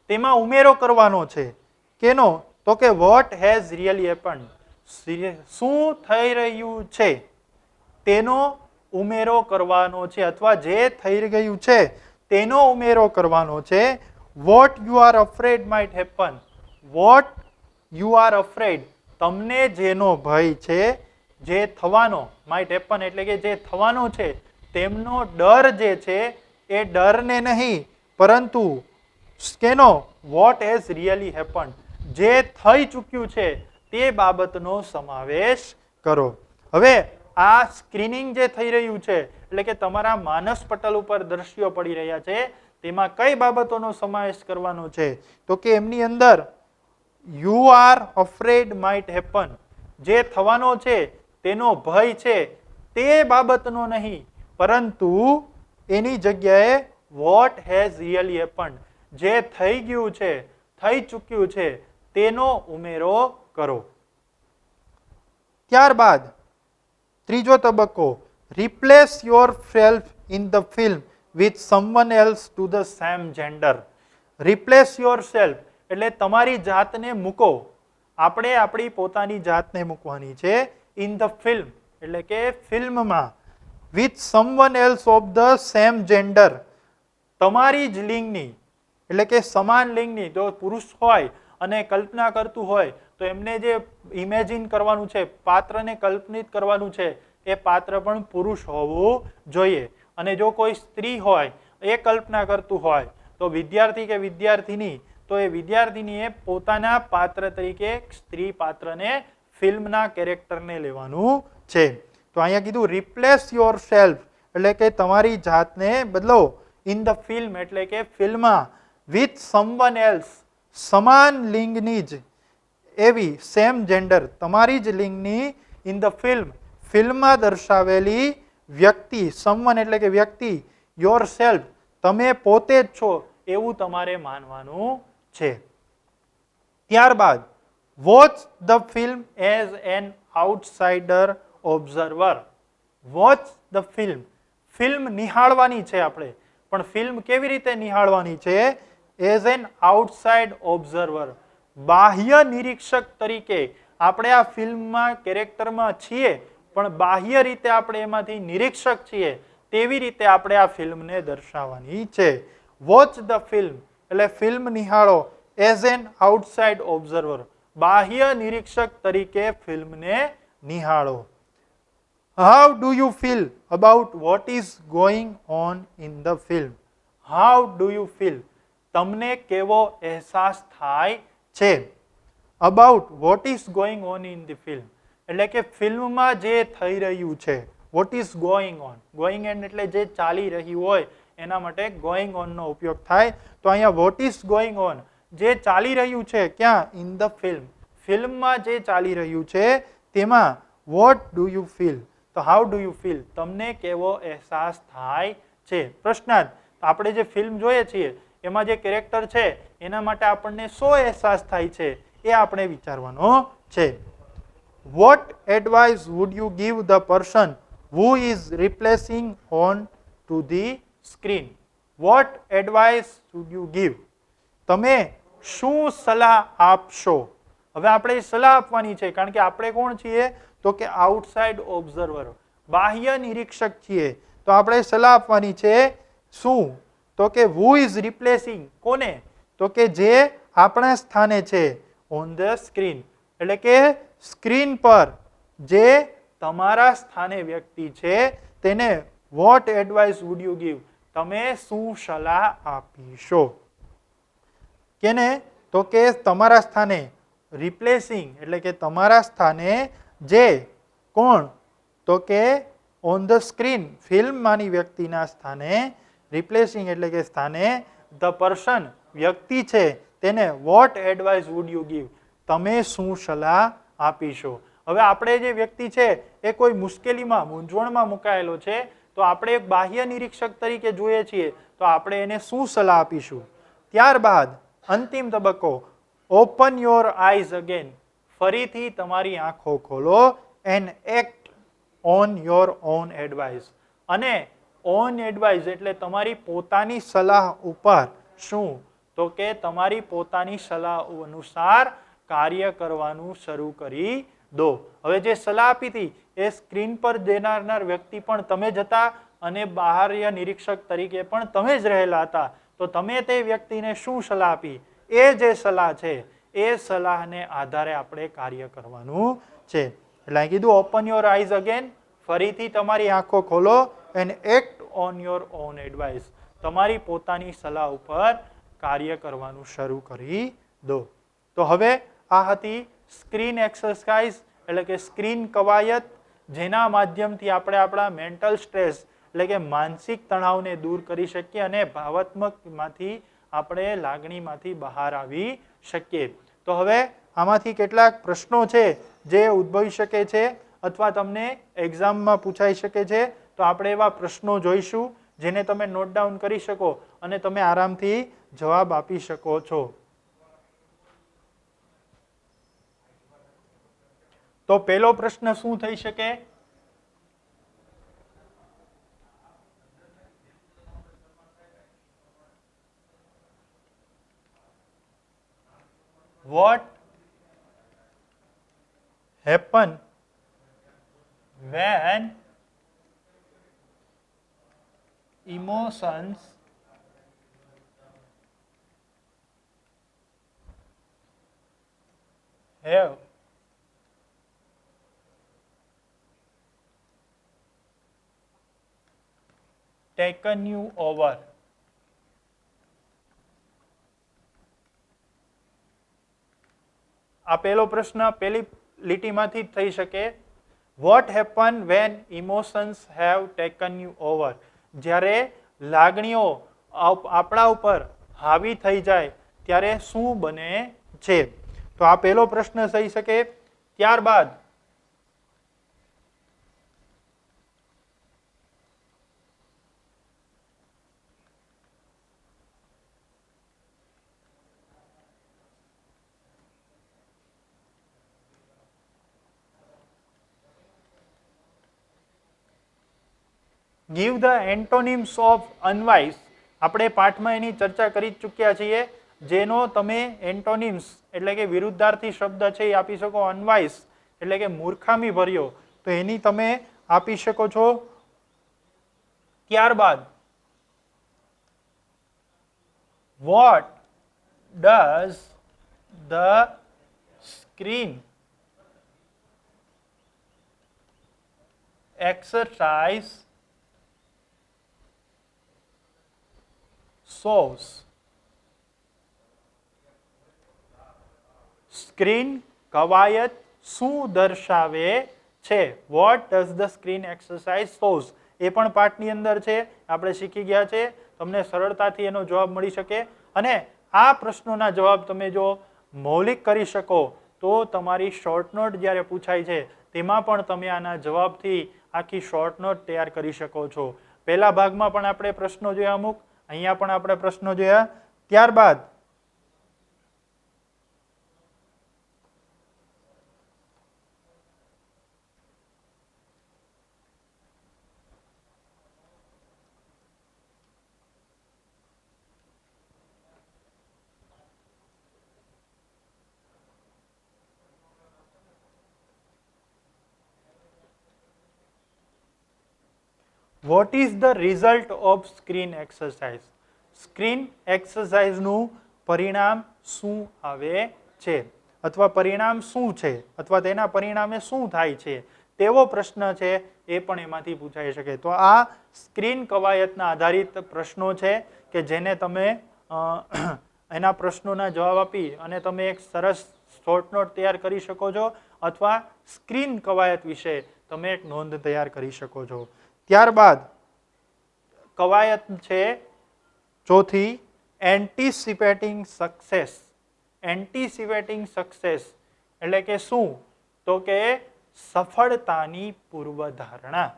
તેમાં ઉમેરો કરવાનો છે. કેનો? તો કે વોટ હેઝ રિયલી હેપન્ડ, શું થઈ રહ્યું છે તેનો ઉમેરો કરવાનો છે, અથવા જે થઈ ગયું છે તેનો ઉમેરો કરવાનો છે. What you are afraid might happen, what you are afraid, તમને જેનો ભય છે, જે થવાનો, માઇટ હેપન એટલે કે જે થવાનો છે તેમનો ડર જે છે એ ડરને નહીં, પરંતુ કેનો? વોટ હેઝ રિયલી હેપન, જે થઈ ચૂક્યું છે તે બાબતનો સમાવેશ કરો. હવે આ સ્ક્રીનિંગ જે થઈ રહ્યું છે એટલે કે તમારા માનસ પટલ ઉપર દ્રશ્યો પડી રહ્યા છે, તેમાં કઈ બાબતોનો સમાવેશ કરવાનો છે? તો કે એમની અંદર you are afraid might happen, જે થવાનો છે તેનો ભય છે તે બાબતનો નહીં, પરંતુ એની જગ્યાએ વોટ હેઝ રિયલી હેપન્ડ, જે થઈ ગયું છે, થઈ ચૂક્યું છે તેનો ઉમેરો કરો. ત્યારબાદ ત્રીજો તબક્કો, replace yourself in the film with someone else to the same gender. Replace yourself એટલે તમારી જાતને મૂકો. આપણે આપણી પોતાની જાતને મૂકવાની છે. ઇન ધ ફિલ્મ એટલે કે ફિલ્મમાં. With someone else of the same gender, તમારી જ લિંગની એટલે કે સમાન લિંગની. જો પુરુષ હોય અને કલ્પના કરતું હોય તો એમને જે ઇમેજિન કરવાનું છે, પાત્રને કલ્પનિત કરવાનું છે, એ પાત્ર પણ પુરુષ હોવું જોઈએ. અને જો કોઈ સ્ત્રી હોય એ કલ્પના કરતું હોય તો વિદ્યાર્થી કે વિદ્યાર્થીની, તો એ વિદ્યાર્થીનીએ પોતાના પાત્ર તરીકે સ્ત્રી પાત્રને ફિલ્મના કેરેક્ટરને લેવાનું છે. તો અહીંયા કીધું રિપ્લેસ યોર સેલ્ફ એટલે કે તમારી જાતને બદલો. ઇન ધ ફિલ્મ એટલે કે ફિલ્મમાં. વિથ સમવન એલ્સ, સમાન લિંગની જ એવી, સેમ જેન્ડર તમારી જ લિંગની. ઇન ધ ફિલ્મ ફિલ્મમાં દર્શાવેલી વ્યક્તિ, સમવન એટલે કે વ્યક્તિ, યોર સેલ્ફ તમે પોતે જ છો એવું તમારે માનવાનું છે. ત્યારબાદ watch the film as an outsider observer. Watch the film, film નિહાળવાની છે આપણે, પણ ફિલ્મ કેવી રીતે નિહાળવાની છે? એઝ એન આઉટસાઇડ ઓબ્ઝર્વર, બાહ્ય નિરીક્ષક તરીકે. આપણે આ ફિલ્મમાં કેરેક્ટરમાં છીએ, પણ બાહ્ય રીતે આપણે એમાંથી નિરીક્ષક છીએ, તેવી રીતે આપણે આ ફિલ્મને દર્શાવવાની છે. વોચ ધ ફિલ્મ એટલે ફિલ્મ નિહાળો. એઝ એન આઉટસાઇડ ઓબ્ઝર્વર, બાહ્ય નિરીક્ષક તરીકે ફિલ્મને નિહાળો. How do you feel about what is going on in the film. How do you feel, તમને કેવો અહેસાસ થાય છે? About what is going on in the film એટલે કે ફિલ્મમાં જે થઈ રહ્યું છે. What is going on, going on એટલે જે ચાલી રહ્યું હોય એના માટે ગોઈંગ ઓનનો ઉપયોગ થાય. તો અહીંયા વોટ ઇઝ ગોઈંગ ઓન, જે ચાલી રહ્યું છે, ક્યાં? ઇન ધ ફિલ્મ, ફિલ્મમાં જે ચાલી રહ્યું છે તેમાં. વોટ ડુ યુ ફીલ, તો હાઉ ડુ યુ ફીલ, તમને કેવો અહેસાસ થાય છે? પ્રશ્નાર્થ, આપણે જે ફિલ્મ જોઈએ છીએ એમાં જે કેરેક્ટર છે એના માટે આપણને શો અહેસાસ થાય છે એ આપણે વિચારવાનો છે. What advice would you give the person who is replacing on to the screen. What advice would you give, તમે શું સલાહ આપશો? હવે આપણે સલાહ આપવાની છે, કારણ કે આપણે કોણ છીએ? તો કે આઉટસાઇડ ઓબ્ઝર્વર, બાહ્ય નિરીક્ષક છીએ. તો આપણે સલાહ આપવાની છે. શું? તો કે હુ ઇઝ રિપ્લેસિંગ, કોને? તો કે જે આપણા સ્થાને છે. ઓન ધ સ્ક્રીન એટલે કે સ્ક્રીન પર જે તમારા સ્થાને વ્યક્તિ છે તેને what advice would you give, તમે શું સલાહ આપીશો? કેને? તો કે તમારા સ્થાને. રિપ્લેસિંગ એટલે કે તમારા સ્થાને જે, કોણ? તો કે ઓન ધ સ્ક્રીન, ફિલ્મમાંની વ્યક્તિના સ્થાને. રિપ્લેસિંગ એટલે કે સ્થાને. ધ પર્સન વ્યક્તિ છે તેને what advice would you give, તમે શું સલાહ આપીશો? હવે આપણે જે વ્યક્તિ છે એ કોઈ મુશ્કેલીમાં, મૂંઝવણમાં મુકાયેલો છે, તો આપણે એક બાહ્ય નિરીક્ષક તરીકે જોઈએ છીએ, તો આપણે એને શું સલાહ આપીશું? ત્યારબાદ અંતિમ તબક્કો, ઓપન યોર આઈઝ અગેન, ફરીથી તમારી આંખો ખોલો. And act on your own advice, અને ઓન એડવાઇસ એટલે તમારી પોતાની સલાહ ઉપર શું? તો કે તમારી પોતાની સલાહ અનુસાર કાર્ય કરવાનું શરૂ કરી દો. હવે જે સલાહ આપી હતી એ સ્ક્રીન પર દેનાર વ્યક્તિ પણ તમે જ હતા અને બાહ્ય નિરીક્ષક તરીકે પણ તમે જ રહેલા હતા. તો તમે તે વ્યક્તિને શું સલાહ આપી, એ જે સલાહ છે એ સલાહને આધારે આપણે કાર્ય કરવાનું છે. એટલે કીધું ઓપન યોર આઈઝ અગેન, ફરીથી તમારી આંખો ખોલો and act on your own advice, તમારી પોતાની સલાહ ઉપર કાર્ય કરવાનું શરૂ કરી દો. તો હવે આ હતી સ્ક્રીન એક્સરસાઇઝ એટલે કે સ્ક્રીન કવાયત, જેના માધ્યમથી આપણે આપણા મેન્ટલ સ્ટ્રેસ એટલે કે માનસિક તણાવને દૂર કરી શકીએ અને ભાવાત્મકમાંથી આપણે લાગણીમાંથી બહાર આવી શકીએ. તો હવે આમાંથી કેટલાક પ્રશ્નો છે જે ઉદ્ભવી શકે છે અથવા તમને એક્ઝામમાં પૂછાઈ શકે છે. તો આપણે એવા પ્રશ્નો જોઈશું જેને તમે નોટ ડાઉન કરી શકો અને તમે આરામથી જવાબ આપી શકો છો. તો પહેલો પ્રશ્ન શું થઈ શકે? What happen when emotions have taken you over? આ પહેલો પ્રશ્ન પહેલી લીટીમાંથી જ થઈ શકે. What happen when emotions have taken you over, જ્યારે લાગણીઓ આપણા ઉપર હાવી થઈ જાય ત્યારે શું બને છે? તો આ પહેલો પ્રશ્ન થઈ શકે. ત્યારબાદ give the antonyms of unwise, આપણે પાઠમાં એની ચર્ચા કરી ચૂક્યા છીએ. જેનો તમે એન્ટોનિમ્સ એટલે કે વિરુદ્ધાર્થી શબ્દ છે એ આપી શકો. અનવાઇઝ એટલે કે મૂર્ખામી ભર્યો, તો એની તમે આપી શકો છો. ત્યારબાદ what does the screen exercise shows, screen કવાયત શું દર્શાવે છે? What does the screen exercise shows, એ પણ પાઠની અંદર છે, આપણે શીખી ગયા છે. તમને સરળતાથી એનો જવાબ મળી શકે. અને આ પ્રશ્નોના જવાબ તમે જો મૌલિક કરી શકો તો તમારી શોર્ટ નોટ જ્યારે પૂછાય છે તેમાં પણ તમે આના જવાબથી આખી શોર્ટ નોટ તૈયાર કરી શકો છો. પહેલા ભાગમાં પણ આપણે પ્રશ્નો જોયા અમુક, અહીંયા પણ આપણે પ્રશ્નો જોયા. ત્યારબાદ what is the result of screen exercise, screen એક્સરસાઇઝનું પરિણામ શું આવે છે અથવા પરિણામ શું છે અથવા તેના પરિણામે શું થાય છે તેવો પ્રશ્ન છે એ પણ એમાંથી પૂછાઈ શકે. તો આ સ્ક્રીન કવાયતના આધારિત પ્રશ્નો છે કે જેને તમે એના પ્રશ્નોના જવાબ આપી અને તમે એક સરસ શોર્ટ નોટ તૈયાર કરી શકો છો અથવા સ્ક્રીન કવાયત વિશે તમે એક નોંધ તૈયાર કરી શકો છો. ત્યારબાદ કવાયત છે ચોથી, એન્ટિસિપેટિંગ સક્સેસ. એન્ટિસિપેટિંગ સક્સેસ એટલે કે શું? તો કે સફળતાની પૂર્વધારણા.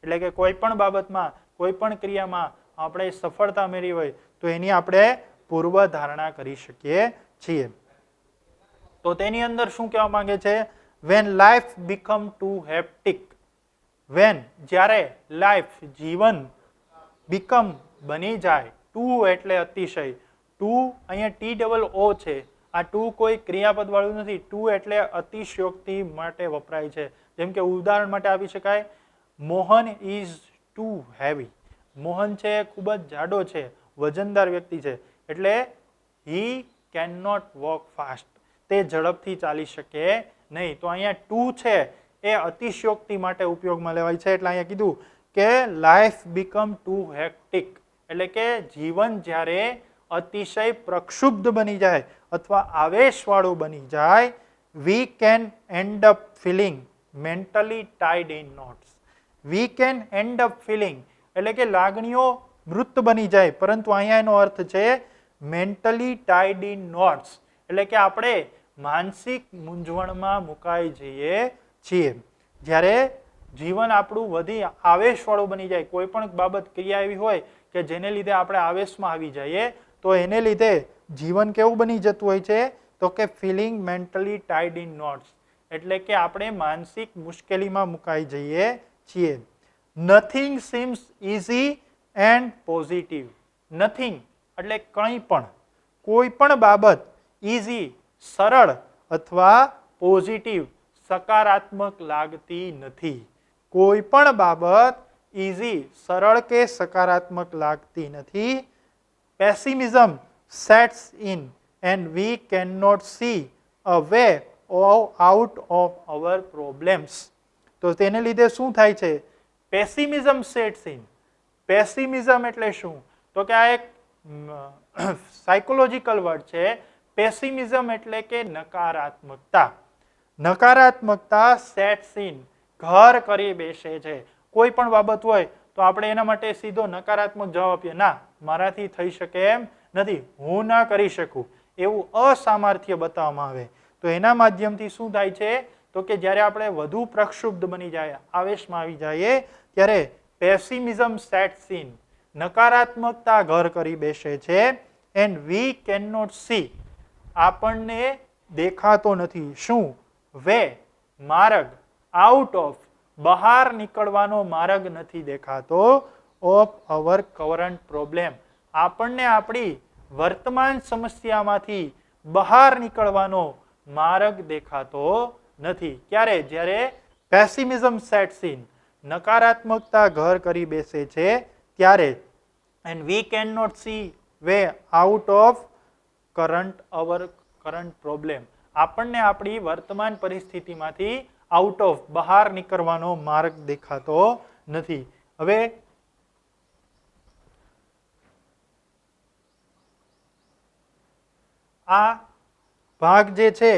એટલે કે કોઈ પણ બાબતમાં કોઈ પણ ક્રિયામાં આપણે સફળતા મેળવી હોય તો એની આપણે પૂર્વધારણા કરી શકીએ છીએ. તો તેની અંદર શું કહેવા માંગે છે? When life become too hectic, when જ્યારે લાઈફ જીવન બીકમ બની જાય, ટુ એટલે અતિશય, ટુ અહીંયા ટી ડબલ ઓ છે, આ ટુ કોઈ ક્રિયાપદ વાળું નથી. ટુ એટલે અતિશયોક્તિ માટે વપરાય છે. જેમ કે ઉદાહરણ માટે આપી શકાય, Mohan is too heavy. Mohan છે ખૂબ જ જાડો છે, વજનદાર વ્યક્તિ છે, એટલે he can not walk fast, તે ઝડપથી ચાલી શકે નહીં. તો અહીંયા ટુ છે એ અતિશયોક્તિ માટે ઉપયોગમાં લેવાય છે. એટલે અહીંયા કીધું કે લાઈફ બીકમ ટુ હેક્ટિક, એટલે કે જીવન જ્યારે અતિશય પ્રક્ષુબ્ધ બની જાય અથવા આવેશવાળું બની જાય, we can end up feeling mentally tied in knots. We can end up feeling એટલે કે લાગણીઓ મૃત બની જાય, પરંતુ અહીંયા એનો અર્થ છે મેન્ટલી ટાઈડ ઇન નોટ્સ, એટલે કે આપણે માનસિક મૂંઝવણમાં મુકાઈ જઈએ છીએ. જ્યારે જીવન આપણું વધી આવેશવાળું બની જાય, કોઈ પણ બાબત ક્રિયા એવી હોય કે જેને લીધે આપણે આવેશમાં આવી જઈએ, તો એને લીધે જીવન કેવું બની જતું હોય છે, તો કે feeling mentally tied in notes, એટલે કે આપણે માનસિક મુશ્કેલીમાં મુકાઈ જઈએ છીએ. Nothing seems easy and positive. Nothing એટલે કંઈ પણ, કોઈ પણ બાબત ઇઝી સરળ અથવા પોઝિટિવ સકારાત્મક લાગતી નથી. કોઈ પણ બાબત ઇઝી સરળ કે સકારાત્મક લાગતી નથી. Pessimism sets in and we can not see a way out of our problems. તો તેને લીધે શું થાય છે? Pessimism sets in. પેસિમિઝમ એટલે શું? તો કે આ એક સાયકોલોજીકલ વર્ડ છે. પેસિમિઝમ એટલે કે નકારાત્મકતા. નકારાત્મકતા સેટ્સ ઇન ઘર કરી બેસે છે. કોઈ પણ બાબત હોય તો આપણે એના માટે સીધો નકારાત્મક જવાબ આપીએ, ના મારાથી થઈ શકે એમ નથી, હું ના કરી શકું, એવું અસામર્થ્ય બતાવવામાં આવે. તો એના માધ્યમથી શું થાય છે? તો કે જ્યારે આપણે વધુ પ્રક્ષુબ્ધ બની જાય, આવેશમાં આવી જઈએ, ત્યારે પેસિમિઝમ સેટ્સ ઇન, નકારાત્મકતા ઘર કરી બેસે છે. And we can not see, આપણને દેખાતો નથી. શું? વે, માર્ગ, આઉટ ઓફ, બહાર નીકળવાનો માર્ગ નથી દેખાતો, ઓફ અવર કરંટ પ્રોબ્લેમ, આપણને આપણી વર્તમાન સમસ્યામાંથી બહાર નીકળવાનો માર્ગ દેખાતો નથી. ક્યારે? જ્યારે પેસિમિઝમ સેટ્સ ઇન, નકારાત્મકતા ઘર કરી બેસે છે ત્યારે. And we can not see way out of our current problem, આપણને આપણી વર્તમાન પરિસ્થિતિમાંથી આઉટ ઓફ, બહાર નીકળવાનો માર્ગ દેખાતો નથી. હવે આ ભાગ જે છે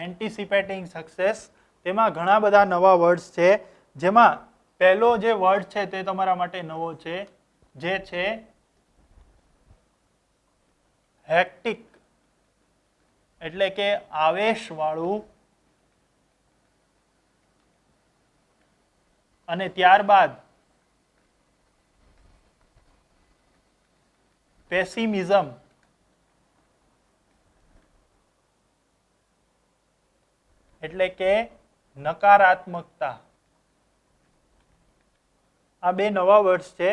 એન્ટિસિપેટિંગ સક્સેસ, તેમાં ઘણા બધા નવા વર્ડ્સ છે. જેમાં પહેલો જે વર્ડ છે તે તમારા માટે નવો છે, જે છે હેક્ટિક, એટલે કે આવેશવાળું. અને ત્યારબાદ પેસિમિઝમ, એટલે કે નકારાત્મકતા. આ બે નવા વર્ડ્સ છે.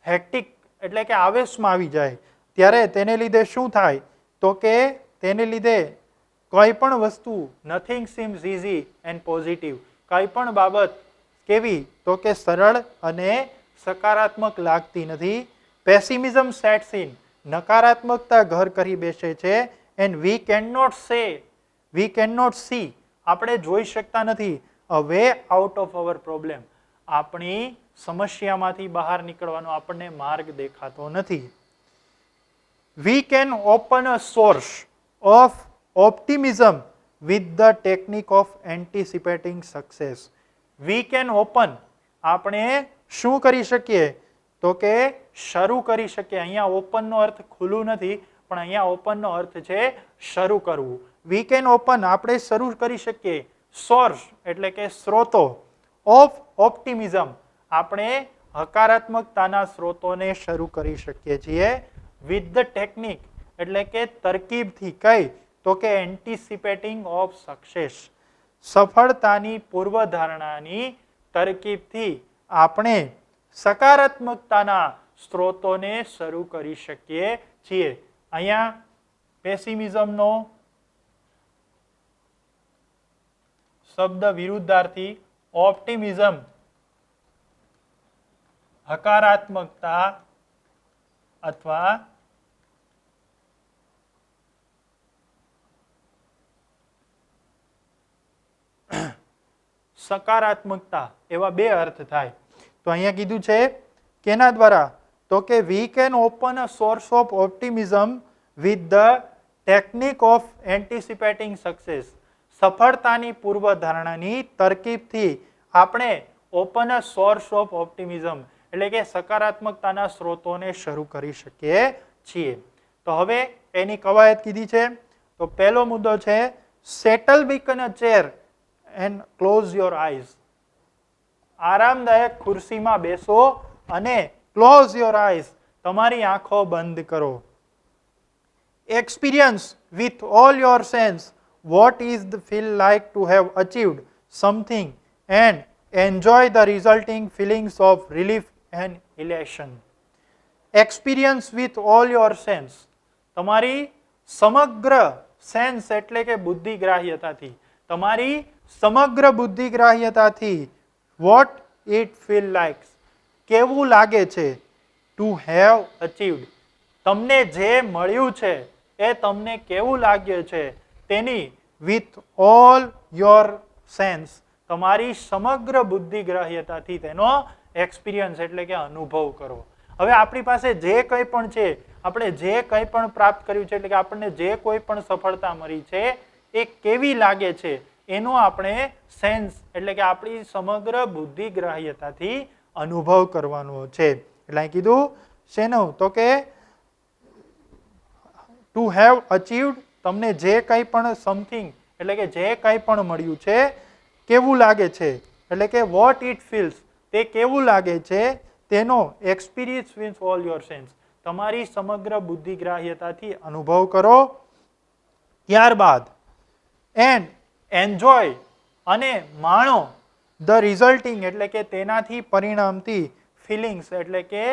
હેક્ટિક એટલે કે આવેશમાં આવી જાય, ત્યારે તેને લીધે શું થાય? તો કે તેને લીધે કોઈ પણ વસ્તુ, nothing seems easy and positive, કોઈ પણ બાબત કેવી? તો કે સરળ અને સકારાત્મક લાગતી નથી. પેસિમિઝમ સેટ્સ ઇન, નકારાત્મકતા ઘર કરી બેસે છે. એન્ડ વી કેન નોટ સે, વી કેન નોટ સી, આપણે જોઈ શકતા નથી, અ way out of hour problem, આપણી સમસ્યામાંથી બહાર નીકળવાનો આપણને માર્ગ દેખાતો નથી. We can open a source of optimism with the technique of anticipating success. We can open, આપણે શું કરી શકીએ? તો કે શરૂ કરી શકીએ. અહીંયા ઓપનનો અર્થ ખુલ્લું નથી, પણ અહીંયા ઓપનનો અર્થ છે શરૂ કરવું. વી કેન ઓપન, આપણે શરૂ કરી શકીએ. સોર્સ એટલે કે સ્ત્રોતો, ઓફ ઓપ્ટિમિઝમ, આપણે હકારાત્મકતાના સ્ત્રોતોને શરૂ કરી શકીએ છીએ વિથ ધ ટેકનિક એટલે કે તરકીબથી. કઈ? તો કે એન્ટિસિપેટિંગ ઓફ સક્સેસ, સફળતાની પૂર્વધારણાની તરકીબથી આપણે સકારાત્મકતાના સ્ત્રોતોને શરૂ કરી શકીએ છીએ. અહીંયા પેસિમિઝમનો શબ્દ વિરુદ્ધાર્થી ઓપ્ટિમિઝમ, હકારાત્મકતા અથવા સકારાત્મકતા એવા બે અર્થ થાય. તો અહીંયા કીધું છે કેના દ્વારા? તો કે we can open a source of optimism with the technique of anticipating success. સફળતાની પૂર્વધારણાની તરકીબથી આપણે open a source of optimism એટલે કે સકારાત્મકતાના સ્ત્રોતોને શરૂ કરી શકીએ છીએ. તો હવે એની કવાયત કીધી છે. તો પહેલો મુદ્દો છે settle back in a chair and close your eyes. આરામદાયક ખુરશીમાં બેસો અને ક્લોઝ યોર આઈઝ, તમારી આંખો બંધ કરો. Experience with all your sense what is the feel like to have achieved something and enjoy the resulting feelings of relief and elation. Experience with all your sense, તમારી સમગ્ર sense એટલે કે બુદ્ધિગ્રાહ્યતાથી, તમારી સમગ્ર બુદ્ધિગ્રાહ્યતાથી what it feel like, કેવું લાગે છે, to have achieved, તમને જે મળ્યું છે એ તમને કેવું લાગ્યું છે તેની with all your sense, તમારી સમગ્ર બુદ્ધિગ્રાહ્યતાથી તેનો એક્સપિરિયન્સ એટલે કે અનુભવ કરો. હવે આપણી પાસે જે કંઈ પણ છે, આપણે જે કંઈ પણ પ્રાપ્ત કર્યું છે એટલે કે આપણને જે કોઈ પણ સફળતા મળી છે એ કેવી લાગે છે એનો આપણે સેન્સ એટલે કે આપણી સમગ્ર બુદ્ધિગ્રાહ્યતાથી અનુભવ કરવાનો છે. એટલે અહીં કીધું શેનું? તો કે ટુ હેવ અચીવ્ડ, તમને જે કંઈ પણ સમથિંગ એટલે કે જે કંઈ પણ મળ્યું છે કેવું લાગે છે એટલે કે વોટ ઇટ ફીલ્સ, તે કેવું લાગે છે તેનો experience with all your sense, તમારી સમગ્ર બુદ્ધિગ્રાહ્યતાથી અનુભવ કરો. ત્યારબાદ એન્ડ એન્જોય, અને માણો ધ રિઝલ્ટિંગ એટલે કે તેનાથી પરિણામતી ફિલિંગ્સ એટલે કે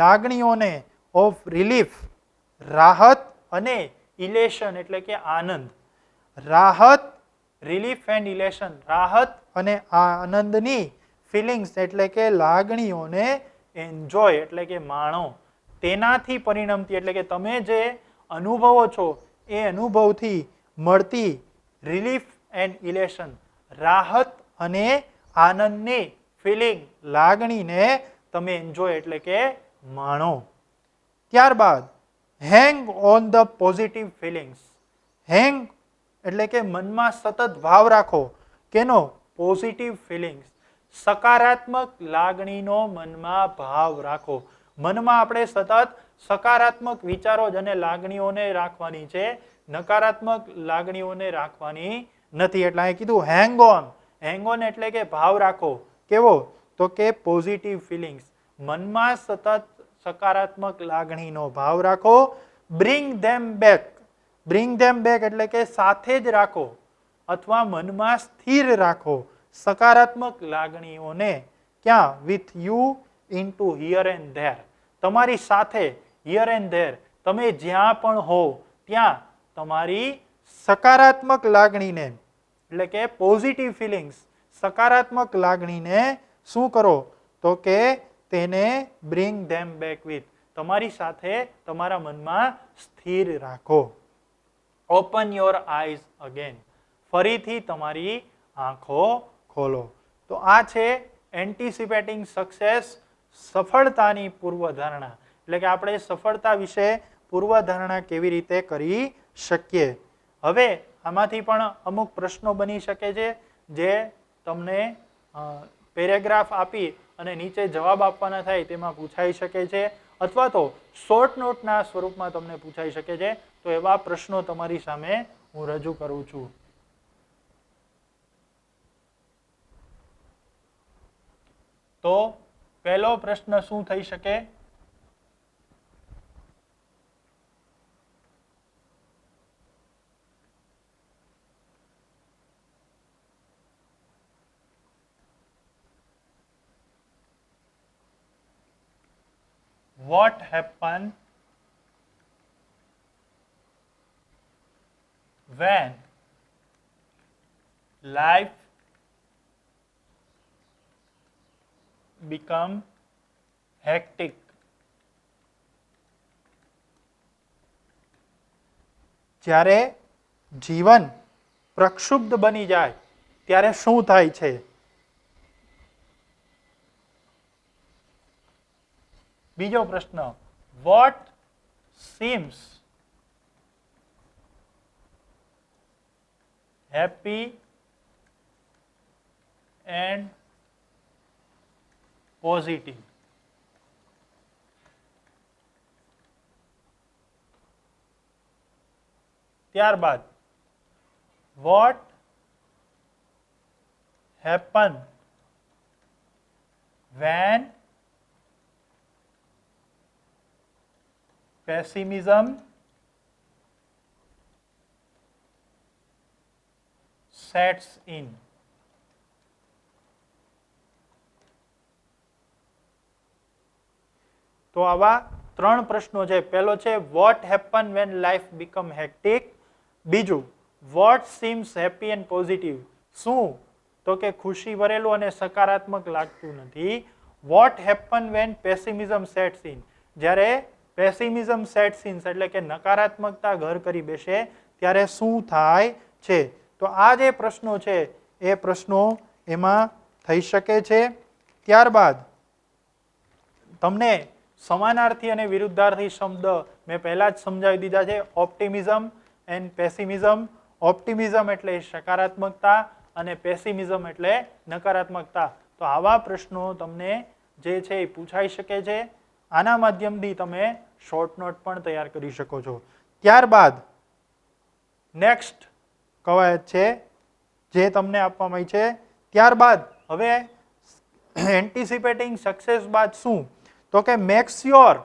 લાગણીઓને ઓફ રિલીફ, રાહત અને ઇલેશન એટલે કે આનંદ. રાહત, રિલીફ એન્ડ ઇલેશન, રાહત અને આનંદની ફિલિંગ્સ એટલે કે લાગણીઓને એન્જોય એટલે કે માણો, તેનાથી પરિણમતી એટલે કે તમે જે અનુભવો છો એ અનુભવથી મળતી રિલીફ એન્ડ ઇલેશન, રાહત અને આનંદની ફિલિંગ, લાગણીને તમે એન્જોય એટલે કે માણો. ત્યારબાદ હેંગ ઓન ધ પોઝિટિવ ફિલિંગ્સ. હેંગ એટલે કે મનમાં સતત ભાવ રાખો. કેનો? પોઝિટિવ ફિલિંગ્સ, સકારાત્મક લાગણીનો મનમાં ભાવ રાખો. મનમાં આપણે સતત સકારાત્મક વિચારો જ અને લાગણીઓને રાખવાની છે, નકારાત્મક લાગણીઓને રાખવાની નથી. એટલે અહીં કીધું હેંગ ઓન. હેંગ ઓન એટલે કે ભાવ રાખો. કેવો? તો કે પોઝિટિવ ફિલિંગ્સ, મનમાં સતત સકારાત્મક લાગણીનો ભાવ રાખો. બ્રિંગ ધેમ બેક. બ્રિંગ ધેમ બેક એટલે કે સાથે જ રાખો અથવા મનમાં સ્થિર રાખો સકારાત્મક લાગણીઓને. ક્યાં? With you into here and there, તમારી સાથે, હિયર એન્ડ ધેર, તમે જ્યાં પણ હો ત્યાં તમારી સકારાત્મક લાગણીને એટલે કે પોઝિટિવ ફિલિંગ્સ, સકારાત્મક લાગણીને શું કરો? તો કે તેને બ્રિંગ ધેમ બેક વિથ, તમારી સાથે તમારા મનમાં સ્થિર રાખો. ઓપન યોર આઈઝ અગેન, ફરીથી તમારી આંખો ખોલો. તો આ છે એન્ટિસિપેટિંગ સક્સેસ, સફળતાની પૂર્વધારણા. એટલે કે આપણે સફળતા વિશે પૂર્વધારણા કેવી રીતે કરી શકીએ. હવે આમાંથી પણ અમુક પ્રશ્નો બની શકે છે જે તમને પેરેગ્રાફ આપી અને નીચે જવાબ આપવાના થાય તેમાં પૂછાઈ શકે છે, અથવા તો શોર્ટ નોટના સ્વરૂપમાં તમને પૂછાઈ શકે છે. તો એવા પ્રશ્નો તમારી સામે હું રજૂ કરું છું. તો પહેલો પ્રશ્ન શું થઈ શકે? What happened when life become hectic? જ્યારે જીવન પ્રક્ષુબ્ધ બની જાય ત્યારે શું થાય છે? બીજો પ્રશ્ન, what seems happy and positive? ત્યારબાદ what happened when pessimism sets in? તો આવા ત્રણ પ્રશ્નો છે. પહેલો છે what happen when life become hectic. બીજું what seems happy and positive. શું તો કે ખુશી ભરેલું અને સકારાત્મક લાગતું નથી. what happen when pessimism sets in. જ્યારે પેસિમિઝમ સેટ્સ ઇન એટલે કે નકારાત્મકતા ઘર કરી બેસે ત્યારે શું થાય છે? તો આ જે પ્રશ્નો છે એ પ્રશ્નો એમાં થઈ શકે છે. ત્યારબાદ તમને સમાનાર્થી અને વિરુદ્ધાર્થી શબ્દ મેં પહેલા જ સમજાવી દીધા છે. Optimism and pessimism. ઓપ્ટિમિઝમ એટલે સકારાત્મકતા અને પેસિમિઝમ એટલે નકારાત્મકતા. તો આવા પ્રશ્નો તમને જે છે એ પૂછાઈ શકે છે. આના માધ્યમથી તમે શોર્ટ નોટ પણ તૈયાર કરી શકો છો. ત્યારબાદ નેક્સ્ટ કવાયત છે જે તમને આપવામાં આવી છે. ત્યારબાદ હવે એન્ટિસિપેટિંગ સક્સેસ બાદ શું તો કે make sure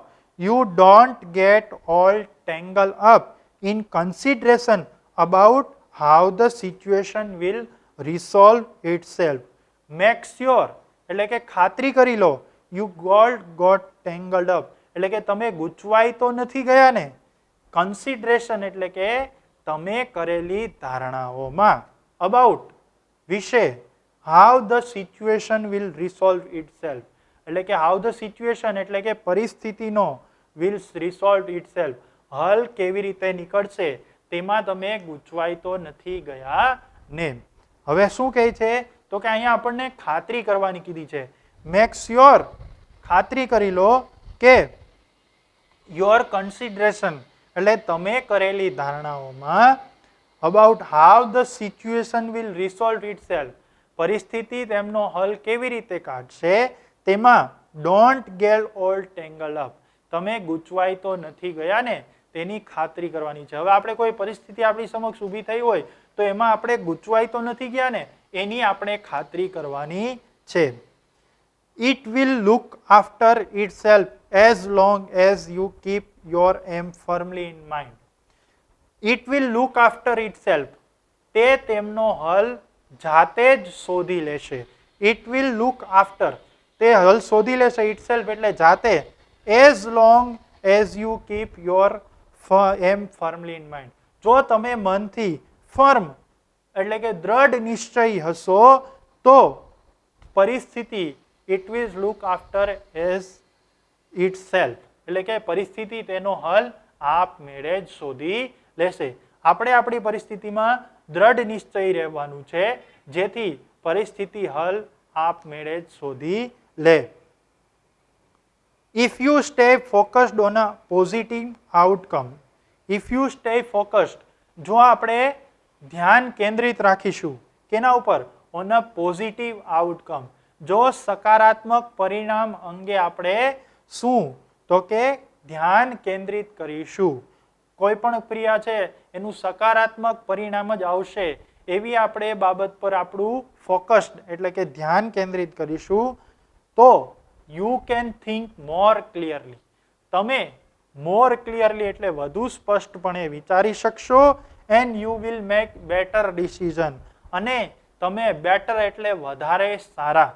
you don't get all tangle up in consideration about how the situation will resolve itself. Make sure એટલે કે ખાતરી કરી લો. યુ ગોટ ટેંગલ્ડ અપ એટલે કે તમે ગૂંચવાઈ તો નથી ગયા ને. કન્સિડરેશન એટલે કે તમે કરેલી ધારણાઓમાં. અબાઉટ વિશે. How the situation will resolve itself એટલે કે હાઉ ધ સિચ્યુએશન એટલે કે પરિસ્થિતિનો વિલ રિસોલ્વ ઇટસેલ્ફ હલ કેવી રીતે નીકળશે તેમાં તમે ગૂંચવાઈ તો નથી ગયા ને. હવે શું કહે છે તો કે અહીંયા આપણને ખાતરી કરવાની કીધી છે. મેક શ્યોર ખાતરી કરી લો કે યોર કન્સિડરેશન એટલે તમે કરેલી ધારણાઓમાં about how the situation will resolve itself પરિસ્થિતિ તેમનો હલ કેવી રીતે કાઢશે તેમાં don't get all tangle up તમે ગૂંચવાઈ તો નથી ગયા ને તેની ખાતરી કરવાની છે. હવે આપણે કોઈ પરિસ્થિતિ આપણી સમક્ષ ઊભી થઈ હોય તો એમાં આપણે ગૂંચવાઈ તો નથી ગયા ને એની આપણે ખાતરી કરવાની છે. It will look after itself as long as you keep your aim firmly in mind. It will look after itself. તે તેમનો હલ જાતે જ શોધી લેશે. It will look after. તે હલ શોધી લેશે itself એટલે જાતે. As long as you keep your aim firmly in mind. જો તમે મનથી ફર્મ એટલે કે દ્રઢ નિશ્ચયી હશો તો પરિસ્થિતિ it will look after as itself એટલે કે પરિસ્થિતિ તેનો હલ આપમેળે જ શોધી લેશે. આપણે આપણી પરિસ્થિતિમાં દ્રઢ નિશ્ચયી રહેવાનું છે જેથી પરિસ્થિતિ હલ આપમેળે જ શોધી લે. If you stay focused on a positive outcome, if you stay focused, જો આપણે ધ્યાન કેન્દ્રિત રાખીશું કેના ઉપર? on a positive outcome. જો સકારાત્મક પરિણામ અંગે આપણે શું તો કે ધ્યાન કેન્દ્રિત કરીશું. કોઈ પણ ક્રિયા છે એનું સકારાત્મક પરિણામ જ આવશે એવી આપણે બાબત પર આપણું ફોકસ્ડ એટલે કે ધ્યાન કેન્દ્રિત કરીશું તો you can think more clearly. તમે મોર ક્લિયરલી એટલે વધુ સ્પષ્ટપણે વિચારી શકશો. And you will make better decision, અને તમે બેટર એટલે વધારે સારા.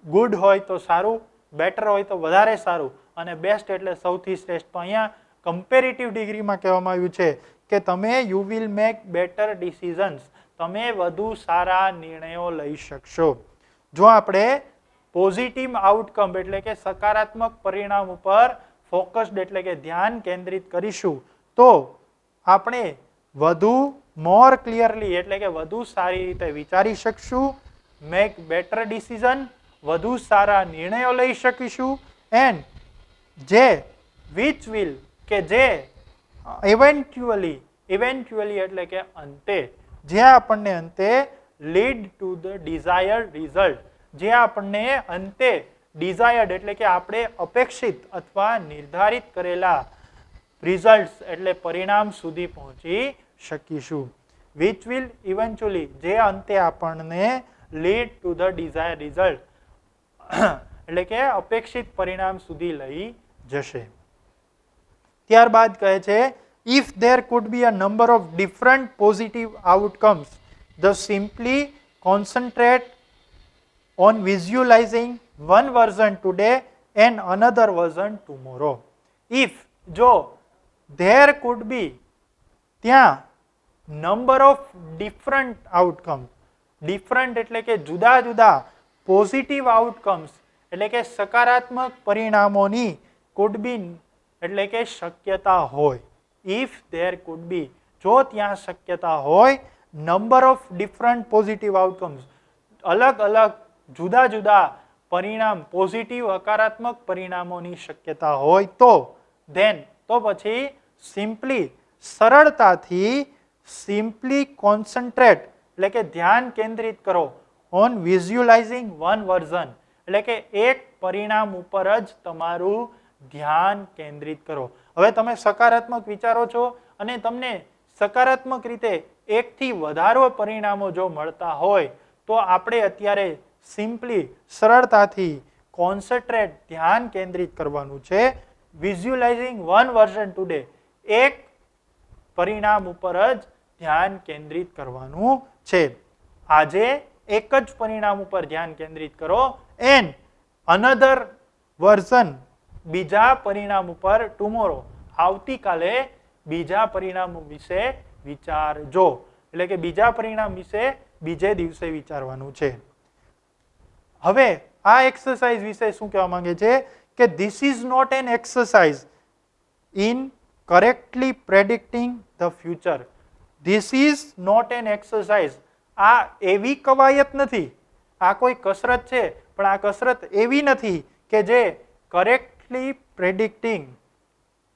ગુડ હોય તો સારું, બેટર હોય તો વધારે સારું, અને બેસ્ટ એટલે સૌથી શ્રેષ્ઠ. તો અહીંયા કમ્પેરેટિવ ડિગ્રીમાં કહેવામાં આવ્યું છે કે તમે you will make better decisions, તમે વધુ સારા નિર્ણયો લઈ શકશો. જો આપણે પોઝિટિવ આઉટકમ એટલે કે સકારાત્મક પરિણામ ઉપર ફોકસ્ડ એટલે કે ધ્યાન કેન્દ્રિત કરીશું તો આપણે વધુ મોર ક્લિયરલી એટલે કે વધુ સારી રીતે વિચારી શકશું, મેક બેટર ડિસિઝન, વધુ સારા નિર્ણયો લઈ શકીશું. એન્ડ જે વિચ વિલ કે જે ઇવેન્ચ્યુઅલી એટલે કે અંતે, જે આપણને અંતે lead to the desired result, જે આપણને અંતે ડિઝાયર્ડ એટલે કે આપણે અપેક્ષિત અથવા નિર્ધારિત કરેલા રિઝલ્ટ્સ એટલે પરિણામ સુધી પહોંચી શકીશું. વિચ વિલ ઇવેન્ચ્યુઅલી, જે અંતે આપણને lead to the desired result એટલે કે અપેક્ષિત પરિણામ સુધી લઈ જશે. ત્યારબાદ કહે છે if there could be a number of different positive outcomes, the simply concentrate on visualizing one version today and another version tomorrow. If, જો there could be, ત્યાં number of different outcomes, different એટલે કે જુદા જુદા positive outcomes એટલે કે સકારાત્મક પરિણામોની could be એટલે કે શક્યતા હોય. If there could be, જો ત્યાં શક્યતા હોય, number of different positive outcomes, અલગ અલગ જુદા જુદા પરિણામ, પોઝિટિવ હકારાત્મક પરિણામોની શક્યતા હોય તો then, તો પછી સિમ્પલી સરળતાથી, સિમ્પલી કોન્સન્ટ્રેટ એટલે કે ધ્યાન કેન્દ્રિત કરો ઓન વિઝ્યુલાઇઝિંગ વન વર્ઝન એટલે કે એક પરિણામ ઉપર જ તમારું ધ્યાન કેન્દ્રિત કરો. હવે તમે સકારાત્મક વિચારો છો અને તમને સકારાત્મક રીતે એકથી વધારે પરિણામો જો મળતા હોય તો આપણે અત્યારે સિમ્પલી સરળતાથી કોન્સન્ટ્રેટ ધ્યાન કેન્દ્રિત કરવાનું છે. વિઝ્યુલાઇઝિંગ વન વર્ઝન ટુડે, એક પરિણામ ઉપર જ ધ્યાન કેન્દ્રિત કરવાનું છે. આજે એક જ પરિણામ ઉપર ધ્યાન કેન્દ્રિત કરો એન્ડ અનધર વર્ઝન, બીજા પરિણામ ઉપર ટુમોરો, આવતીકાલે બીજા પરિણામ વિશે વિચારજો. એટલે કે બીજા પરિણામ વિશે બીજે દિવસે વિચારવાનું છે. હવે આ એક્સરસાઇઝ વિશે શું કહેવા માંગે છે કે this is not an exercise in correctly predicting the future. This is not an exercise, આ એવી કવાયત નથી, આ કોઈ કસરત છે પણ આ કસરત એવી નથી કે જે કરેક્ટલી પ્રેડિક્ટિંગ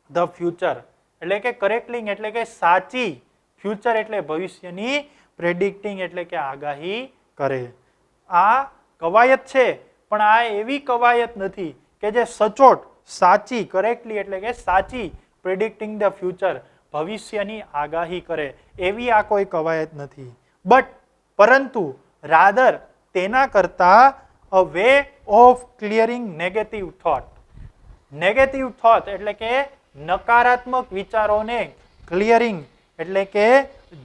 ધ ફ્યુચર એટલે કે કરેક્ટલી એટલે કે સાચી, ફ્યુચર એટલે ભવિષ્યની, પ્રેડિક્ટિંગ એટલે કે આગાહી કરે. આ કવાયત છે પણ આ એવી કવાયત નથી કે જે સચોટ સાચી, કરેક્ટલી એટલે કે સાચી, પ્રેડિક્ટિંગ ધ ફ્યુચર ભવિષ્યની આગાહી કરે, એવી આ કોઈ કવાયત નથી. બટ પરંતુ રાધર તેના કરતા a way of clearing negative thought. Negative thought એટલે કે નકારાત્મક વિચારોને ક્લિયરિંગ એટલે કે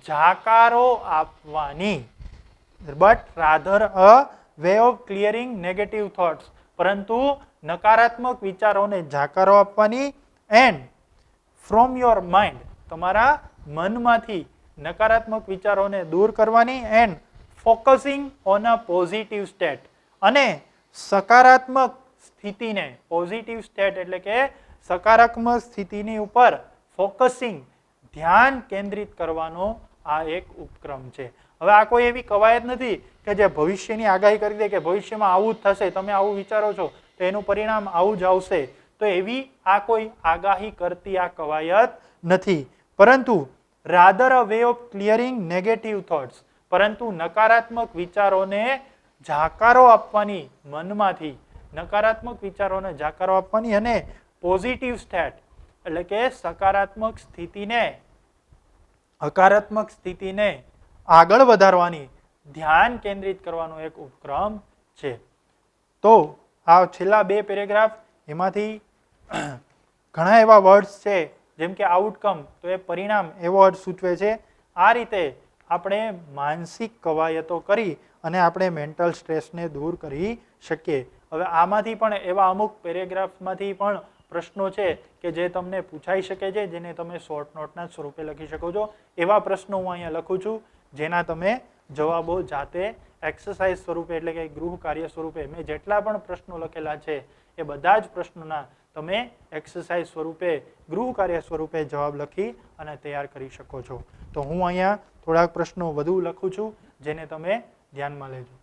જાકારો આપવાની. But rather a way of clearing negative thoughts, પરંતુ નકારાત્મક વિચારોને જાકારો આપવાની. એન્ડ ફ્રોમ યોર માઇન્ડ, તમારા મનમાંથી નકારાત્મક વિચારોને દૂર કરવાની. And focusing on a positive state, અને સકારાત્મક સ્થિતિને, પોઝિટિવ સ્ટેટ એટલે કે સકારાત્મક સ્થિતિની ઉપર ફોકસિંગ, ધ્યાન કેન્દ્રિત કરવાનો આ એક ઉપક્રમ છે. હવે આ કોઈ એવી કવાયત નથી કે જે ભવિષ્યની આગાહી કરી દે કે ભવિષ્યમાં આવું જ થશે, તમે આવું વિચારો છો તો એનું પરિણામ આવું જ આવશે. તો એવી આ કોઈ આગાહી કરતી આ કવાયત નથી. પરંતુ rather a way of clearing negative thoughts, પરંતુ નકારાત્મક વિચારોને જાકારો આપવાની, મનમાંથી નકારાત્મક વિચારોને જાકારો આપવાની અને પોઝિટિવ સ્ટેટ એટલે કે સકારાત્મક સ્થિતિને, હકારાત્મક સ્થિતિને આગળ વધારવાની, ધ્યાન કેન્દ્રિત કરવાનો એક ઉપક્રમ છે. તો આ છેલ્લા બે પેરેગ્રાફ એમાંથી ઘણા એવા વર્ડ્સ છે, જેમ કે આઉટકમ, તો એ પરિણામ એવો અર્થ સૂચવે છે. આ રીતે આપણે માનસિક કવાયતો કરી અને આપણે મેન્ટલ સ્ટ્રેસને દૂર કરી શકીએ. હવે આમાંથી પણ એવા અમુક પેરેગ્રાફમાંથી પણ પ્રશ્નો છે કે જે તમને પૂછાઈ શકે છે, જેને તમે શોર્ટ નોટના સ્વરૂપે લખી શકો છો. એવા પ્રશ્નો હું અહીંયા લખું છું, જેના તમે જવાબો જાતે એક્સરસાઇઝ સ્વરૂપે એટલે કે ગૃહ કાર્ય સ્વરૂપે મેં જેટલા પણ પ્રશ્નો લખેલા છે એ બધા જ પ્રશ્નોના તમે એક્સરસાઇઝ સ્વરૂપે ગૃહ કાર્ય સ્વરૂપે જવાબ લખી અને તૈયાર કરી શકો છો. તો હું અહીંયા થોડાક પ્રશ્નો વધુ લખું છું, જેને તમે ધ્યાનમાં લેજો.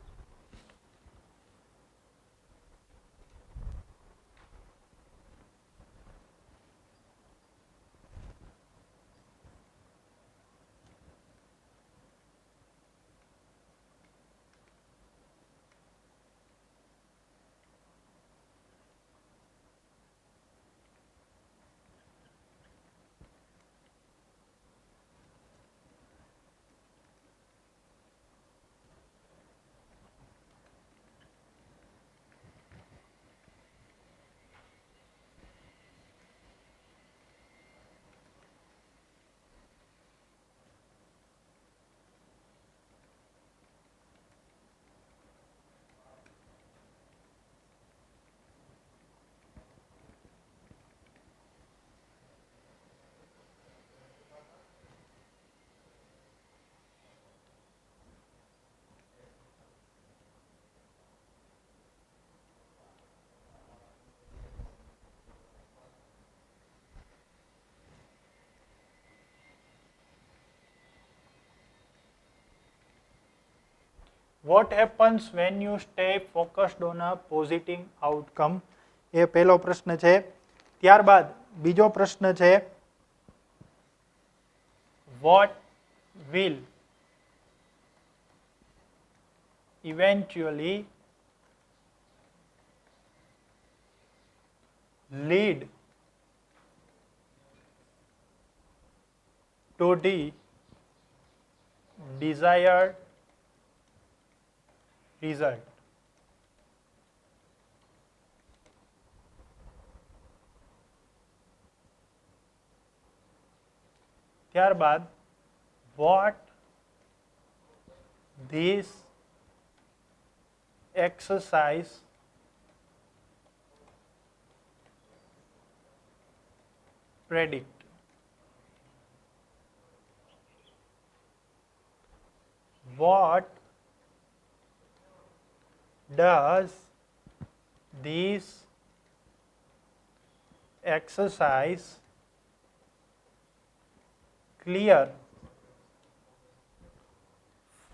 What happens when you stay focused on a positive outcome? એ પહેલો પ્રશ્ન છે. ત્યારબાદ બીજો પ્રશ્ન છે, what will eventually lead to the desired result? ત્યારબાદ what this exercise predict? What does this exercise clear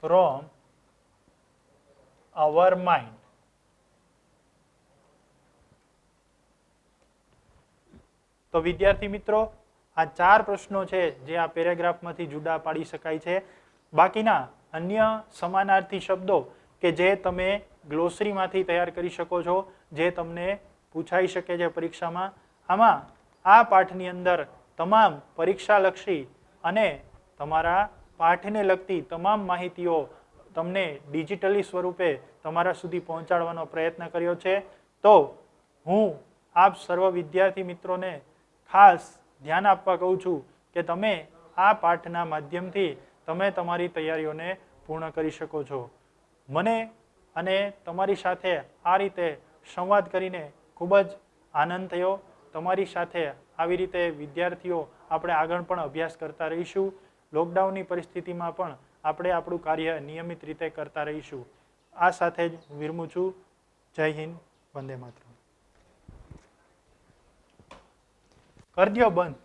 from our mind? તો વિદ્યાર્થી મિત્રો, આ ચાર પ્રશ્નો છે જે આ પેરેગ્રાફમાંથી જુદા પાડી શકાય છે. બાકીના અન્ય સમાનાર્થી શબ્દો કે જે તમે ગ્લોસરીમાંથી તૈયાર કરી શકો છો, જે તમને પૂછાઈ શકે છે પરીક્ષામાં. આમાં આ પાઠની અંદર તમામ પરીક્ષાલક્ષી અને તમારા પાઠને લગતી તમામ માહિતીઓ તમને ડિજિટલી સ્વરૂપે તમારા સુધી પહોંચાડવાનો પ્રયત્ન કર્યો છે. તો હું આપ સર્વ વિદ્યાર્થી મિત્રોને ખાસ ધ્યાન આપવા કહું છું કે તમે આ પાઠના માધ્યમથી તમે તમારી તૈયારીઓને પૂર્ણ કરી શકો છો. મને અને તમારી સાથે આ રીતે સંવાદ કરીને ખૂબ જ આનંદ થયો. તમારી સાથે આવી રીતે વિદ્યાર્થીઓ આપણે આગળ પણ અભ્યાસ કરતા રહીશું. લોકડાઉનની પરિસ્થિતિમાં પણ આપણે આપણું કાર્ય નિયમિત રીતે કરતા રહીશું. આ સાથે જ હું વિરમું છું. જય હિન્દ, વંદે માતરમ. કરજો બંધ.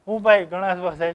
હું ભાઈ ગણાસભા સાહેબ.